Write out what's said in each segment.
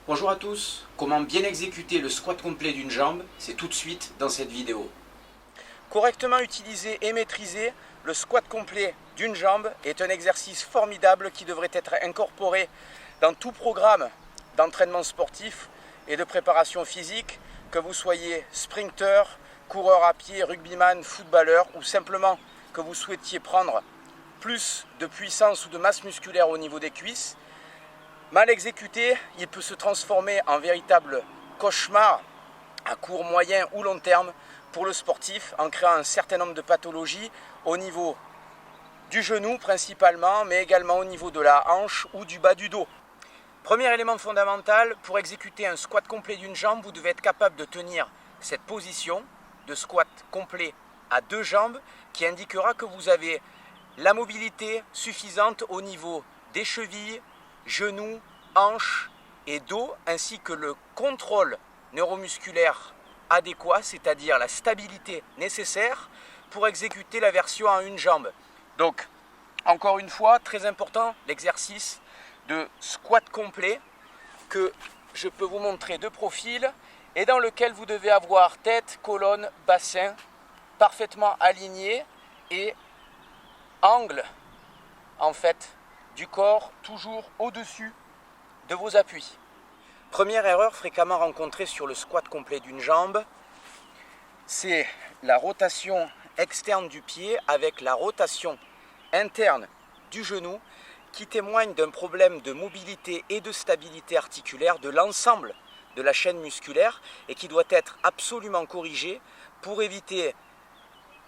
Bonjour à tous, comment bien exécuter le squat complet d'une jambe, c'est tout de suite dans cette vidéo. Correctement utilisé et maîtrisé, le squat complet d'une jambe est un exercice formidable qui devrait être incorporé dans tout programme d'entraînement sportif et de préparation physique, que vous soyez sprinter, coureur à pied, rugbyman, footballeur ou simplement que vous souhaitiez prendre plus de puissance ou de masse musculaire au niveau des cuisses. Mal exécuté, il peut se transformer en véritable cauchemar à court, moyen ou long terme pour le sportif en créant un certain nombre de pathologies au niveau du genou principalement, mais également au niveau de la hanche ou du bas du dos. Premier élément fondamental, pour exécuter un squat complet d'une jambe, vous devez être capable de tenir cette position de squat complet à deux jambes qui indiquera que vous avez la mobilité suffisante au niveau des chevilles, genoux, hanches et dos, ainsi que le contrôle neuromusculaire adéquat, c'est-à-dire la stabilité nécessaire pour exécuter la version en une jambe. Donc, encore une fois, très important, l'exercice de squat complet que je peux vous montrer de profil et dans lequel vous devez avoir tête, colonne, bassin parfaitement alignés et angle en fait du corps toujours au-dessus de vos appuis. Première erreur fréquemment rencontrée sur le squat complet d'une jambe, c'est la rotation externe du pied avec la rotation interne du genou qui témoigne d'un problème de mobilité et de stabilité articulaire de l'ensemble de la chaîne musculaire et qui doit être absolument corrigé pour éviter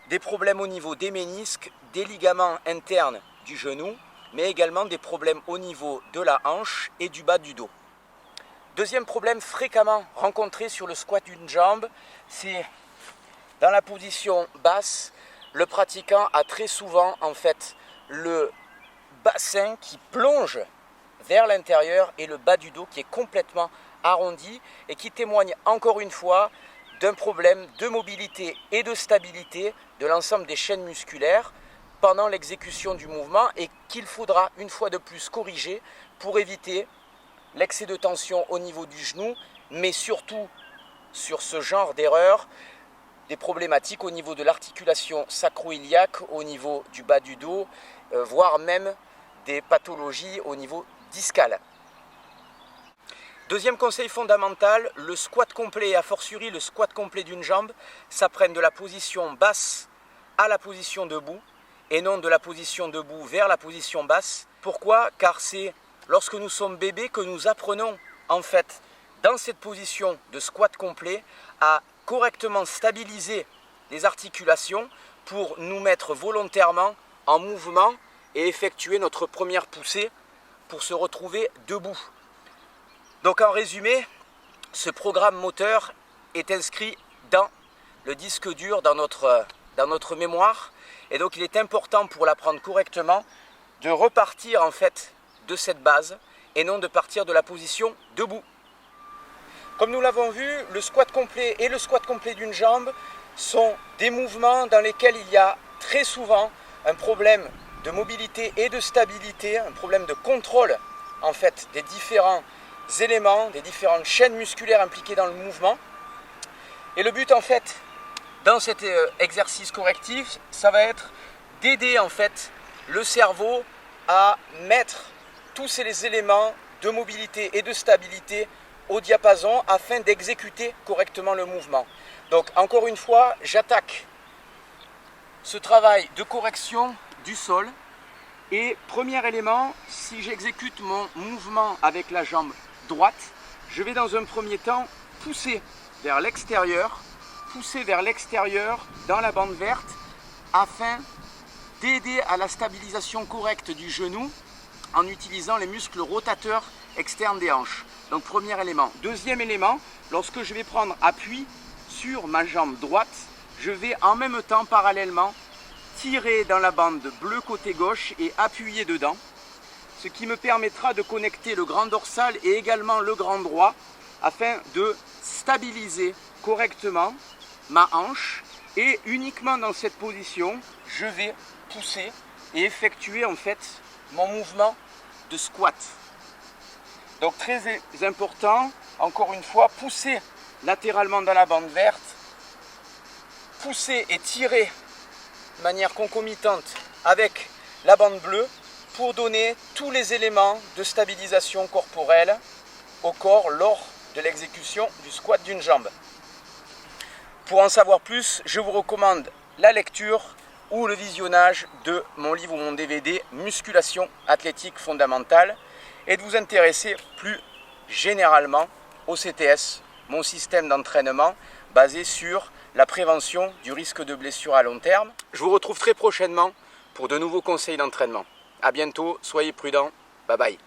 des problèmes au niveau des ménisques, des ligaments internes du genou, mais également des problèmes au niveau de la hanche et du bas du dos. Deuxième problème fréquemment rencontré sur le squat d'une jambe, c'est dans la position basse, le pratiquant a très souvent en fait le bassin qui plonge vers l'intérieur et le bas du dos qui est complètement arrondi et qui témoigne encore une fois d'un problème de mobilité et de stabilité de l'ensemble des chaînes musculaires pendant l'exécution du mouvement et qu'il faudra une fois de plus corriger pour éviter l'excès de tension au niveau du genou, mais surtout sur ce genre d'erreur, des problématiques au niveau de l'articulation sacro-iliaque, au niveau du bas du dos, voire même des pathologies au niveau discal. Deuxième conseil fondamental, le squat complet et a fortiori le squat complet d'une jambe s'apprennent de la position basse à la position debout et non de la position debout vers la position basse. Pourquoi ? Car c'est lorsque nous sommes bébés que nous apprenons en fait dans cette position de squat complet à correctement stabiliser les articulations pour nous mettre volontairement en mouvement et effectuer notre première poussée pour se retrouver debout. Donc en résumé, ce programme moteur est inscrit dans le disque dur, dans notre mémoire. Et donc il est important pour l'apprendre correctement de repartir en fait de cette base et non de partir de la position debout. Comme nous l'avons vu, le squat complet et le squat complet d'une jambe sont des mouvements dans lesquels il y a très souvent un problème de mobilité et de stabilité, un problème de contrôle en fait des différents éléments, des différentes chaînes musculaires impliquées dans le mouvement. Et le but en fait dans cet exercice correctif, ça va être d'aider en fait le cerveau à mettre tous ces éléments de mobilité et de stabilité au diapason afin d'exécuter correctement le mouvement. Donc encore une fois, j'attaque ce travail de correction du sol. Et premier élément, si j'exécute mon mouvement avec la jambe droite, je vais dans un premier temps pousser vers l'extérieur dans la bande verte afin d'aider à la stabilisation correcte du genou en utilisant les muscles rotateurs externes des hanches. Donc premier élément. Deuxième élément, lorsque je vais prendre appui sur ma jambe droite, je vais en même temps parallèlement tirer dans la bande bleue côté gauche et appuyer dedans, ce qui me permettra de connecter le grand dorsal et également le grand droit afin de stabiliser correctement ma hanche et uniquement dans cette position, je vais pousser et effectuer en fait mon mouvement de squat. Donc très important, encore une fois, pousser latéralement dans la bande verte, pousser et tirer de manière concomitante avec la bande bleue pour donner tous les éléments de stabilisation corporelle au corps lors de l'exécution du squat d'une jambe. Pour en savoir plus, je vous recommande la lecture ou le visionnage de mon livre ou mon DVD Musculation athlétique fondamentale et de vous intéresser plus généralement au CTS, mon système d'entraînement basé sur la prévention du risque de blessure à long terme. Je vous retrouve très prochainement pour de nouveaux conseils d'entraînement. À bientôt, soyez prudents, bye bye.